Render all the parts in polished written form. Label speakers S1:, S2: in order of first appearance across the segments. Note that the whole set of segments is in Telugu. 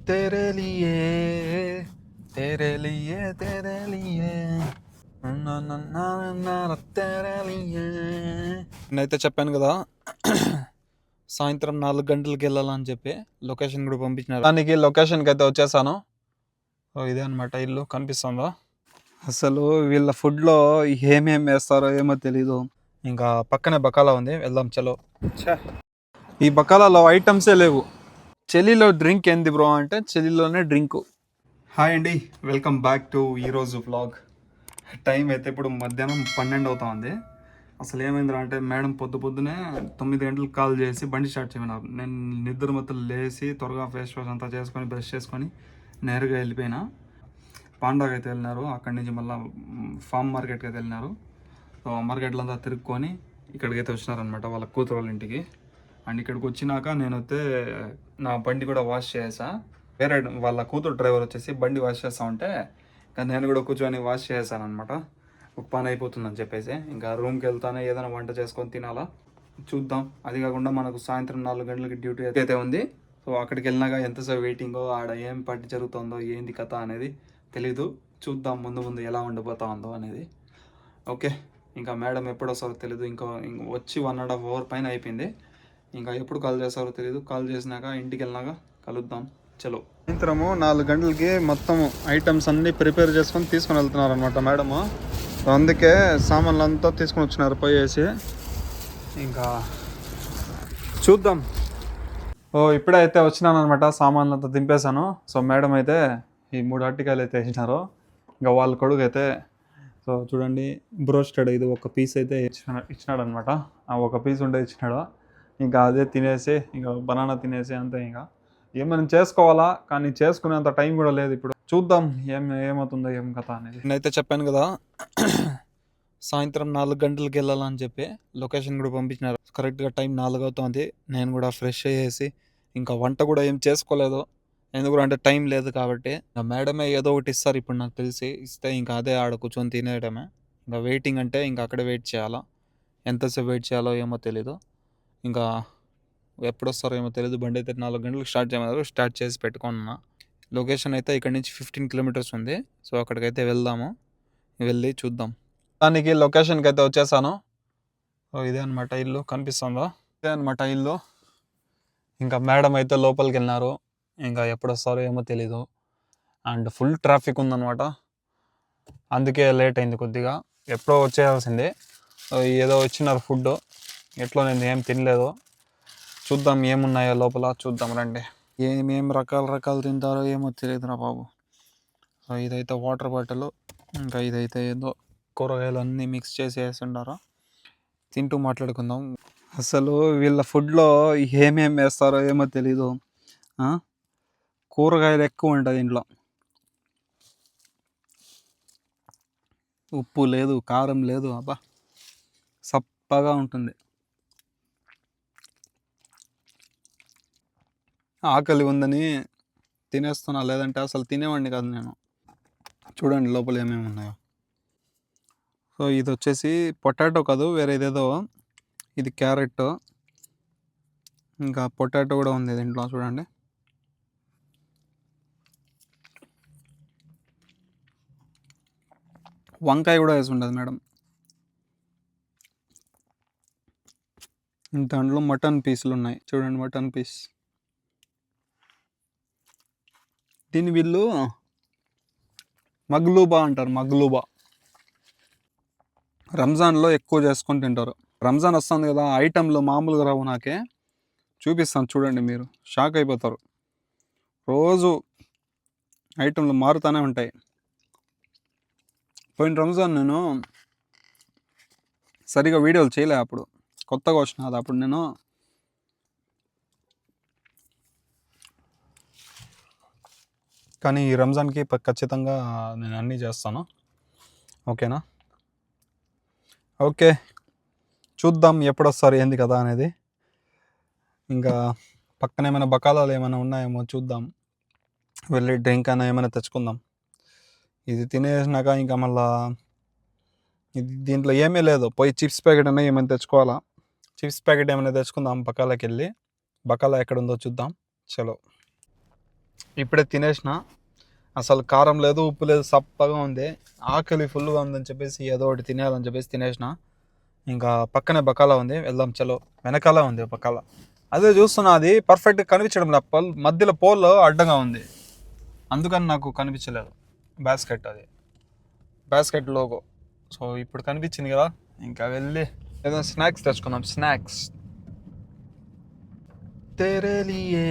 S1: तेरे लिए तेरे लिए तेरे लिए तेरे लिए నేనైతే చెప్పాను కదా సాయంత్రం 4 గంటలకు వెళ్ళాలని చెప్పి లొకేషన్ కూడా పంపించినారు. దానికి లొకేషన్కి అయితే వచ్చేసాను. ఇదే అనమాట ఇల్లు, కనిపిస్తుందా? అసలు వీళ్ళ ఫుడ్లో ఏమేమి వేస్తారో ఏమో తెలీదు. ఇంకా పక్కనే బకాలా ఉంది, వెళ్దాం చలో. ఈ బకాలాలో ఐటమ్సే లేవు. చెల్లిలో డ్రింక్ ఏంది బ్రో అంటే చెల్లిలోనే డ్రింక్. హాయ్ అండి, వెల్కమ్ బ్యాక్ టు ఈరోజు వ్లాగ్. టైం అయితే ఇప్పుడు మధ్యాహ్నం 12 అవుతా ఉంది. అసలు ఏమైందిరా అంటే మేడం పొద్దునే 9 గంటలకు కాల్ చేసి బండి స్టార్ట్ చేయమన్నారు. నేను నిద్ర మొత్తం లేచి త్వరగా ఫేస్ వాష్ అంతా చేసుకొని బ్రష్ చేసుకొని నేరుగా వెళ్ళిపోయినా. పాండాకి అయితే వెళ్ళినారు. అక్కడి నుంచి మళ్ళీ ఫామ్ మార్కెట్కి అయితే వెళ్ళినారు. సో మార్కెట్లో అంతా తిరుక్కొని ఇక్కడికి అయితే వచ్చినారనమాట వాళ్ళ కూతురు వాళ్ళ ఇంటికి. అండ్ ఇక్కడికి వచ్చినాక నేనైతే నా బండి కూడా వాష్ చేసా. వేరే వాళ్ళ కూతురు డ్రైవర్ వచ్చేసి బండి వాష్ చేస్తా ఉంటే ఇంకా నేను కూడా కూర్చొని వాష్ చేశాను అనమాట. ఒక పని అయిపోతుందని చెప్పేసి ఇంకా రూమ్కి వెళ్తానే ఏదైనా వంట చేసుకొని తినాలా చూద్దాం. అది కాకుండా మనకు సాయంత్రం 4 గంటలకి డ్యూటీ అయితే ఉంది. సో అక్కడికి వెళ్ళినాక ఎంతసేపు వెయిటింగో, ఆడ ఏం పట్టి జరుగుతుందో, ఏంది కథ అనేది తెలీదు. చూద్దాం ముందు ఎలా ఉండిపోతా ఉందో అనేది. ఓకే, ఇంకా మేడం ఎప్పుడు వస్తారో తెలీదు. ఇంకా వచ్చి 1.5 అవర్ పైన అయిపోయింది. ఇంకా ఎప్పుడు కాల్ చేస్తారో తెలియదు. కాల్ చేసినాక ఇంటికి వెళ్ళినాక కలుద్దాం చలో. సాయంత్రము 4 గంటలకి మొత్తం ఐటమ్స్ అన్నీ ప్రిపేర్ చేసుకొని తీసుకొని వెళ్తున్నారు అనమాట మేడము. అందుకే సామాన్లు అంతా తీసుకొని వచ్చినారు పోయేసి. ఇంకా చూద్దాం. ఇప్పుడే అయితే వచ్చినాను అనమాట, సామాన్లు అంతా దింపేశాను. సో మేడం అయితే ఈ 3 అరటికాయలు అయితే వేసినారు. ఇంకా వాళ్ళ కొడుకు అయితే సో చూడండి బ్రోస్టెడ్ ఇది ఒక పీస్ అయితే ఇచ్చినాడు అనమాట. ఆ ఒక పీస్ ఉంటే ఇచ్చినాడు. ఇంకా అదే తినేసి ఇంకా బనానా తినేసి అంతే. ఇంకా ఏమైనా చేసుకోవాలా కానీ చేసుకునేంత టైం కూడా లేదు ఇప్పుడు. చూద్దాం ఏమవుతుందో ఏం కథ అనేది. నేనైతే చెప్పాను కదా సాయంత్రం 4 గంటలకు వెళ్ళాలని చెప్పి లొకేషన్ కూడా పంపించినారు. కరెక్ట్గా టైం 4 అవుతుంది. నేను కూడా ఫ్రెష్ అయ్యేసి ఇంకా వంట కూడా ఏం చేసుకోలేదు, ఎందుకంటే టైం లేదు కాబట్టి. మేడమే ఏదో ఒకటి ఇస్తారు ఇప్పుడు నాకు తెలిసి. ఇస్తే ఇంకా అదే ఆడ కూర్చొని తినేయడమే. ఇంకా వెయిటింగ్ అంటే ఇంకా అక్కడే వెయిట్ చేయాలా. ఎంతసేపు వెయిట్ చేయాలో ఏమో తెలీదు. ఇంకా ఎప్పుడు వస్తారో ఏమో తెలియదు. బండి అయితే 4 గంటలకు స్టార్ట్ చేయమన్నారు. స్టార్ట్ చేసి పెట్టుకున్నా. లొకేషన్ అయితే ఇక్కడ నుంచి 15 కిలోమీటర్స్ ఉంది. సో అక్కడికైతే వెళ్దాము, వెళ్ళి చూద్దాం. దానికి లొకేషన్కి అయితే వచ్చేసాను. ఇదే అనమాట ఇల్లు, కనిపిస్తుందా? ఇదే అనమాట ఇల్లు. ఇంకా మేడం అయితే లోపలికి వెళ్ళినారు. ఇంకా ఎప్పుడు వస్తారో ఏమో తెలీదు. అండ్ ఫుల్ ట్రాఫిక్ ఉందన్నమాట, అందుకే లేట్ అయింది కొద్దిగా. ఎప్పుడో వచ్చేయాల్సిందే. ఏదో ఇచ్చినారు ఫుడ్, ఎట్లో నేను ఏం తినలేదు. చూద్దాం ఏమున్నాయో లోపల, చూద్దాం రండి. ఏమేమి రకాలు తింటారో ఏమో తెలియదురా బాబు. సో ఇదైతే వాటర్ బాటిల్, ఇంకా ఇదైతే ఏదో కూరగాయలు అన్నీ మిక్స్ చేసి వేస్తుంటారు. తింటూ మాట్లాడుకుందాం. అసలు వీళ్ళ ఫుడ్లో ఏమేమి వేస్తారో ఏమో తెలీదు. కూరగాయలు ఎక్కువ ఉంటుంది ఇంట్లో. ఉప్పు లేదు, కారం లేదు, అబ్బా సప్పగా ఉంటుంది. ఆకలి ఉందని తినేస్తున్నా, లేదంటే అసలు తినేవాడిని కాదు నేను. చూడండి లోపల ఏమేమి ఉన్నాయో. సో ఇది వచ్చేసి పొటాటో కాదు, వేరే ఇదేదో. ఇది క్యారెట్, ఇంకా పొటాటో కూడా ఉంది దీంట్లో చూడండి. వంకాయ కూడా వేసి ఉండదు మేడం. దాంట్లో మటన్ పీసులు ఉన్నాయి చూడండి, మటన్ పీస్. దీని వీళ్ళు మగ్లూబా అంటారు, మగ్లూబా. రంజాన్లో ఎక్కువ చేసుకొని తింటారు. రంజాన్ వస్తుంది కదా, ఐటెంలు మామూలుగా రావు. నాకే చూపిస్తాను చూడండి, మీరు షాక్ అయిపోతారు. రోజు ఐటెంలు మారుతూనే ఉంటాయి. పోయిన రంజాన్ నేను సరిగా వీడియోలు చేయలే, అప్పుడు కొత్తగా వచ్చిన అది. అప్పుడు నేను కానీ ఈ రంజాన్కి ఖచ్చితంగా నేను అన్నీ చేస్తాను. ఓకేనా? ఓకే, చూద్దాం ఎప్పుడు వస్తారు ఏంది కదా అనేది. ఇంకా పక్కన ఏమైనా బకాలాలు ఏమైనా ఉన్నాయేమో చూద్దాం. వెళ్ళి డ్రింక్ అయినా ఏమైనా తెచ్చుకుందాం. ఇది తినేసినాక ఇంకా మళ్ళా ఇది దీంట్లో ఏమీ లేదు. పోయి చిప్స్ ప్యాకెట్ అయినా ఏమైనా తెచ్చుకోవాలా. చిప్స్ ప్యాకెట్ ఏమైనా తెచ్చుకుందాం బకాలాకి వెళ్ళి. బకాలా ఎక్కడ ఉందో చూద్దాం చలో. ఇప్పుడే తినేసిన. అసలు కారం లేదు, ఉప్పు లేదు, సప్పగా ఉంది. ఆకలి ఫుల్గా ఉందని చెప్పేసి ఏదో ఒకటి తినేయాలని చెప్పేసి తినేసిన. ఇంకా పక్కనే బకాలా ఉంది, వెళ్దాం చలో. వెనకాల ఉంది బకాలా. అదే చూస్తున్నా, అది పర్ఫెక్ట్గా కనిపించడం లేదు. మధ్యలో పోల్ అడ్డంగా ఉంది, అందుకని నాకు కనిపించలేదు బాస్కెట్. అది బాస్కెట్ లోగో. సో ఇప్పుడు కనిపించింది కదా, ఇంకా వెళ్ళి ఏదైనా స్నాక్స్ తెచ్చుకుందాం. స్నాక్స్ तेरे लिए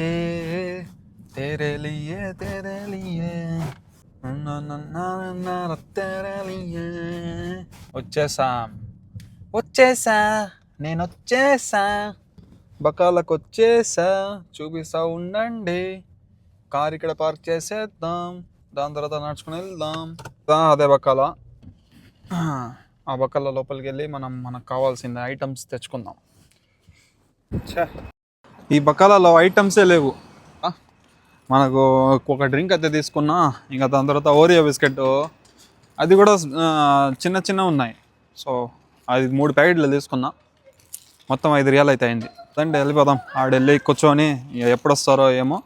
S1: तेरे लिए तेरे लिए ना ना ना ना ना तेरे लिए. వచ్చేసాం, వచ్చేసా, నేను వచ్చేసా, బకాలకు వచ్చేసా. చూపిస్తా ఉండండి. కార్ ఇక్కడ పార్క్ చేసేద్దాం, దాని తర్వాత నడుచుకుని వెళ్దాం. అదే బకాల. ఆ బకాల లోపలికి వెళ్ళి మనకు కావాల్సిన ఐటమ్స్ తెచ్చుకుందాం. ఈ బకాలలో ఐటమ్సే లేవు. మనకు ఒక డ్రింక్ అయితే తీసుకున్నా, ఇంకా దాని తర్వాత ఓరియో బిస్కెట్, అది కూడా చిన్న చిన్న ఉన్నాయి. సో అది 3 ప్యాకెట్లు తీసుకున్నా, మొత్తం 5 రియాల్ అయితే అయింది. అంటే వెళ్ళిపోదాం, ఆడెళ్ళి కూర్చొని ఎప్పుడు వస్తారో ఏమో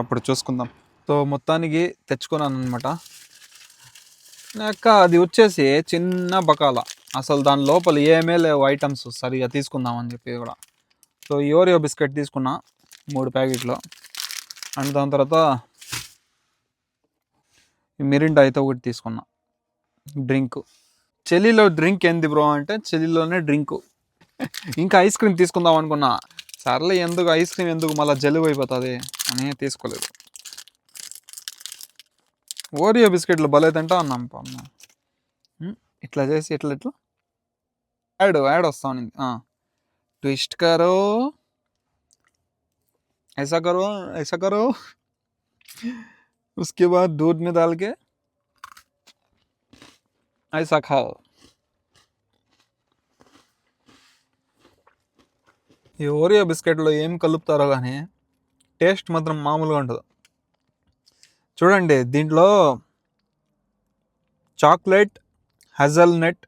S1: అప్పుడు చూసుకుందాం. సో మొత్తానికి తెచ్చుకున్నాను అనమాట. అది వచ్చేసి చిన్న బకాల, అసలు దాని లోపల ఏమీ లేవు ఐటమ్స్ సరిగా తీసుకుందామని చెప్పి కూడా. సో ఈ ఓరియో బిస్కెట్ తీసుకున్నా 3 ప్యాకెట్లు. అండ్ దాని తర్వాత మిరిండా అయితే ఒకటి తీసుకున్నా. డ్రింక్, చెల్లిలో డ్రింక్ ఏంది బ్రో అంటే చెల్లిలోనే డ్రింకు. ఇంకా ఐస్ క్రీమ్ తీసుకుందాం అనుకున్నా, సర్లే ఎందుకు ఐస్ క్రీమ్ ఎందుకు, మళ్ళీ జలుబు అయిపోతుంది అని తీసుకోలేదు. ఓరియో బిస్కెట్లు భలే తింటా అన్నాం పాపం. ఇట్లా చేసి ఇట్లా యాడ్ వస్తా ఉంది. ट्विस्ट करो, ऐसा करो, ऐसा करो, उसके बाद दूध में डाल के ऐसा खाओ. ఈ ఓరియో బిస్కెట్లో ఏం కలుపుతారో కానీ టేస్ట్ మాత్రం మామూలుగా ఉంటుంది. చూడండి, దీంట్లో చాక్లెట్ హజల్నట్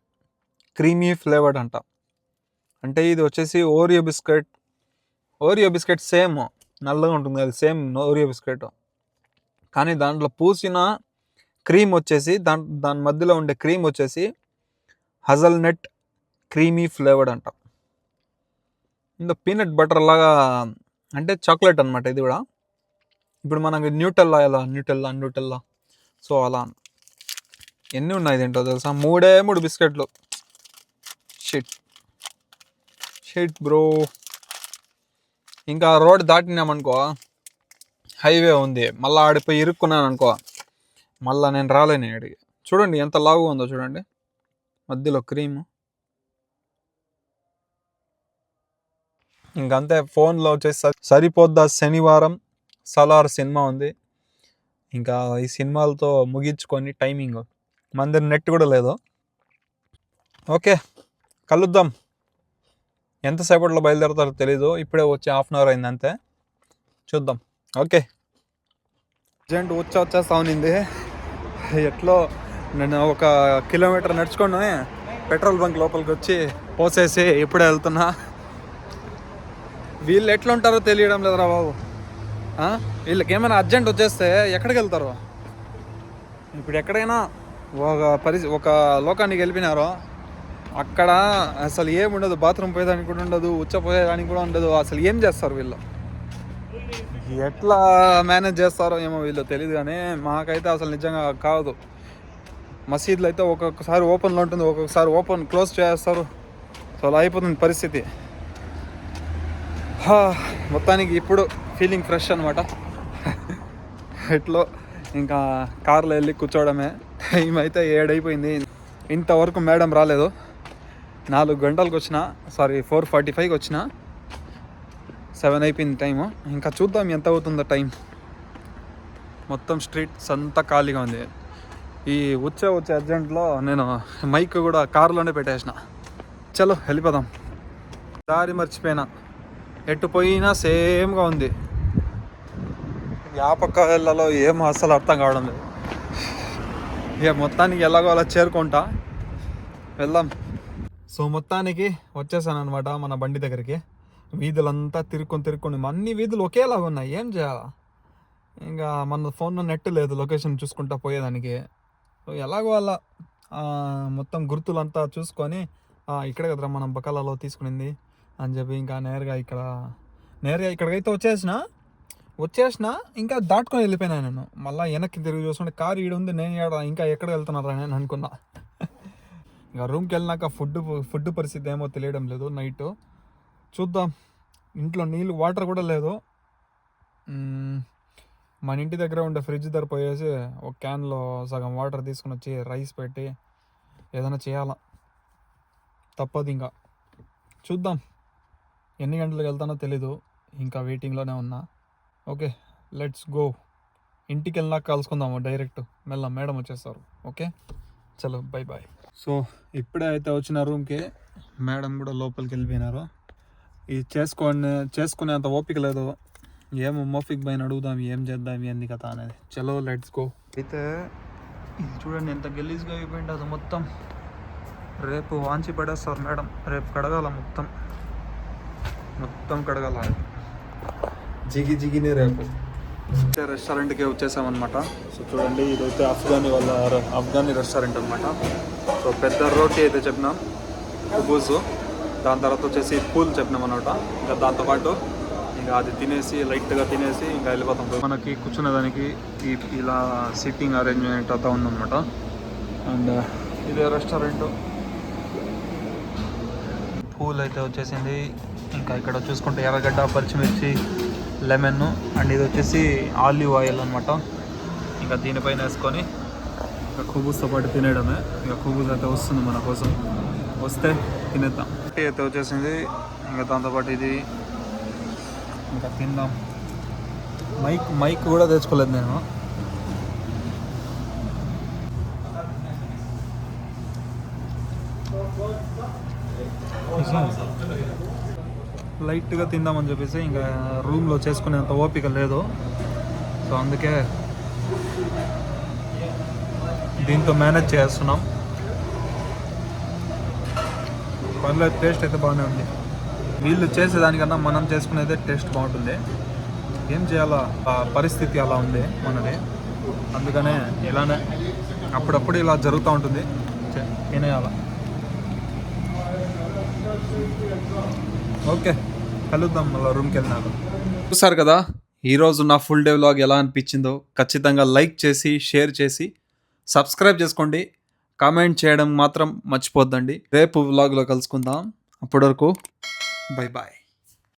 S1: క్రీమీ ఫ్లేవర్డ్ అంట. అంటే ఇది వచ్చేసి ఓరియో బిస్కెట్ సేమ్ నల్లగా ఉంటుంది, అది సేమ్ ఓరియో బిస్కెట్. కానీ దాంట్లో పూసిన క్రీమ్ వచ్చేసి దాని మధ్యలో ఉండే క్రీమ్ వచ్చేసి హజల్నట్ క్రీమీ ఫ్లేవర్డ్ అంట. ఇంకా పీనట్ బటర్ లాగా, అంటే చాక్లెట్ అనమాట ఇది కూడా. ఇప్పుడు మనకి న్యూటెల్లా సో అలా. ఎన్ని ఉన్నాయి దీంట్లో తెలుసా? 3 బిస్కెట్లు. Shit bro. ఇంకా రోడ్ దాటినామనుకో, హైవే ఉంది, మళ్ళీ ఆడిపోయి ఇరుక్కున్నాను అనుకో, మళ్ళీ నేను రాలేను ఆడికి. చూడండి ఎంత లావుగా ఉందో చూడండి, మధ్యలో క్రీము. ఇంకంతే. ఫోన్లో వచ్చేసి సరిపోద్దా శనివారం సలార్ సినిమా ఉంది, ఇంకా ఈ సినిమాలతో ముగించుకొని టైమింగ్, మన దగ్గర నెట్ కూడా లేదు. ఓకే, కలుద్దాం. ఎంతసేపట్లో బయలుదేరుతారో తెలీదు, ఇప్పుడే వచ్చి ½ అవర్ అయింది అంతే, చూద్దాం. ఓకే, అర్జెంట్ వచ్చేస్తా ఉన్నింది. ఎట్లో నేను 1 కిలోమీటర్ నడుచుకొని పెట్రోల్ బంక్ లోపలికి వచ్చి పోసేసి ఇప్పుడే వెళ్తున్నా. వీళ్ళు ఎట్లా ఉంటారో తెలియడం లేదురా బాబు. వీళ్ళకి ఏమైనా అర్జెంట్ వచ్చేస్తే ఎక్కడికి వెళ్తారు? ఇప్పుడు ఎక్కడైనా ఒక లోకానికి వెళ్ళిపోయినారో అక్కడ అసలు ఏముండదు, బాత్రూమ్ పోయేదానికి కూడా ఉండదు, పోయేదానికి కూడా ఉండదు. అసలు ఏం చేస్తారు వీళ్ళు? ఎట్లా మేనేజ్ చేస్తారో ఏమో వీళ్ళు తెలియదు. కానీ మాకైతే అసలు నిజంగా కాదు. మసీదులు అయితే ఒక్కొక్కసారి ఓపెన్లో ఉంటుంది, ఒక్కొక్కసారి క్లోజ్ చేస్తారు. సో అలా అయిపోతుంది పరిస్థితి. మొత్తానికి ఇప్పుడు ఫీలింగ్ ఫ్రెష్ అనమాట. ఎట్లో ఇంకా కార్లో వెళ్ళి కూర్చోవడమే. టైం అయితే 7 అయిపోయింది. ఇంతవరకు మేడం రాలేదు. 4 గంటలకు వచ్చిన, 4:45కి వచ్చిన, 7 అయిపోయింది టైము. ఇంకా చూద్దాం ఎంత అవుతుందో టైం. మొత్తం స్ట్రీట్స్ అంతా ఖాళీగా ఉంది. ఈ వచ్చే అర్జెంట్లో నేను మైక్ కూడా కారులోనే పెట్టేసిన. చలో వెళ్ళిపోదాం. దారి మర్చిపోయినా, ఎటు పోయినా సేమ్గా ఉంది. పక్క వెళ్ళలో ఏమో అస్సలు అర్థం కావడం లేదు. ఇక మొత్తానికి ఎలాగో అలా చేరుకుంటా, వెళ్దాం. సో మొత్తానికి వచ్చేసాను అనమాట మన బండి దగ్గరికి. వీధులంతా తిరుక్కొని అన్ని వీధులు ఒకేలాగా ఉన్నాయి. ఏం చేయాలా? ఇంకా మన ఫోన్లో నెట్ లేదు లొకేషన్ చూసుకుంటా పోయేదానికి. సో ఎలాగో అలా మొత్తం గుర్తులంతా చూసుకొని ఇక్కడే కదరా మనం బకాలాలో తీసుకునింది అని చెప్పి ఇంకా నేరుగా ఇక్కడికైతే వచ్చేసిన ఇంకా దాటుకొని వెళ్ళిపోయినా నేను. మళ్ళీ వెనక్కి తిరిగి చూసుకుంటే కారు ఈడు ఉంది, నేను ఇంకా ఎక్కడ వెళ్తున్నారా నేను అనుకున్నా. ఇంకా రూమ్కి వెళ్ళినాక ఫుడ్ పరిస్థితి ఏమో తెలియడం లేదు. నైట్ చూద్దాం. ఇంట్లో వాటర్ కూడా లేదు. మన ఇంటి దగ్గర ఉండే ఫ్రిడ్జ్ దగ్గర పోయేసి ఒక క్యాన్లో సగం వాటర్ తీసుకుని వచ్చి రైస్ పెట్టి ఏదైనా చేయాలా, తప్పదు. ఇంకా చూద్దాం ఎన్ని గంటలకు వెళ్తానో తెలీదు, ఇంకా వెయిటింగ్లోనే ఉన్నా. Okay, let's go. ఇంటికి వెళ్ళినాక కలుసుకుందాము డైరెక్ట్. మేడం వచ్చేస్తారు. ఓకే, చలో బై బాయ్. సో ఇప్పుడే అయితే వచ్చిన రూమ్కి, మేడం కూడా లోపలికి వెళ్ళిపోయినారు. ఇది చేసుకునేంత ఓపిక లేదు. ఏమో మోఫిక్ బైన్ అడుగుదాం, ఏం చేద్దాం, ఏంది కథ అనేది. చలో లెట్స్ గో. అయితే ఇది చూడండి ఎంత గలీజ్గా అయిపోయింది అది మొత్తం. రేపు వాంచి పడేస్తారు మేడం. రేపు కడగాల, మొత్తం కడగాల. జిగిని రేపు రెస్టారెంట్కి వచ్చేసామన్నమాట. సో చూడండి, ఇదైతే అఫ్ఘానీ రెస్టారెంట్ అనమాట. సో పెద్ద రోటీ అయితే చెప్పినాం, కుబూసు. దాని తర్వాత వచ్చేసి పూల్ చెప్పినాం అనమాట. ఇంకా దాంతోపాటు ఇంకా అది తినేసి లైట్గా తినేసి ఇంకా వెళ్ళిపోతాం. మనకి కూర్చునేదానికి ఇలా సిట్టింగ్ అరేంజ్మెంట్ అంతా ఉందన్నమాట. అండ్ ఇదే రెస్టారెంట్. పూల్ అయితే వచ్చేసింది. ఇంకా ఇక్కడ చూసుకుంటే ఎర్రగడ్డ, పచ్చిమిర్చి, లెమన్, అండ్ ఇది వచ్చేసి ఆలివ్ ఆయిల్ అనమాట. ఇంకా దీనిపైన వేసుకొని ఇంకా కుబూస్తో పాటు తినేయడమే. ఇంకా కుబూస్ అయితే వస్తుంది మన కోసం, వస్తే తినేద్దాం. అయితే వచ్చేసింది. ఇంకా దాంతోపాటు ఇది ఇంకా తిందాం. మైక్ కూడా తెచ్చుకోలేదు నేను. లైట్గా తిందామని చెప్పేసి ఇంకా రూమ్లో చేసుకునేంత ఓపిక లేదు. సో అందుకే దీంతో మేనేజ్ చేస్తున్నాం. పర్లేదు, టేస్ట్ అయితే బాగానే ఉంది. వీళ్ళు చేసేదానికన్నా మనం చేసుకునేదే టేస్ట్ బాగుంటుంది. ఏం చేయాలా, పరిస్థితి అలా ఉంది మనది. అందుకనే ఇలానే అప్పుడప్పుడు ఇలా జరుగుతూ ఉంటుంది, తినేయాల. ఓకే, కలుద్దాం మళ్ళీ రూమ్కి వెళ్ళినాక. చూసారు కదా ఈరోజు నా ఫుల్ డే వ్లాగ్ ఎలా అనిపించిందో. ఖచ్చితంగా లైక్ చేసి, షేర్ చేసి, సబ్స్క్రైబ్ చేసుకోండి. కామెంట్ చేయడం మాత్రం మర్చిపోద్దండి. రేపు వ్లాగ్లో కలుసుకుందాం. అప్పటి వరకు బై బాయ్.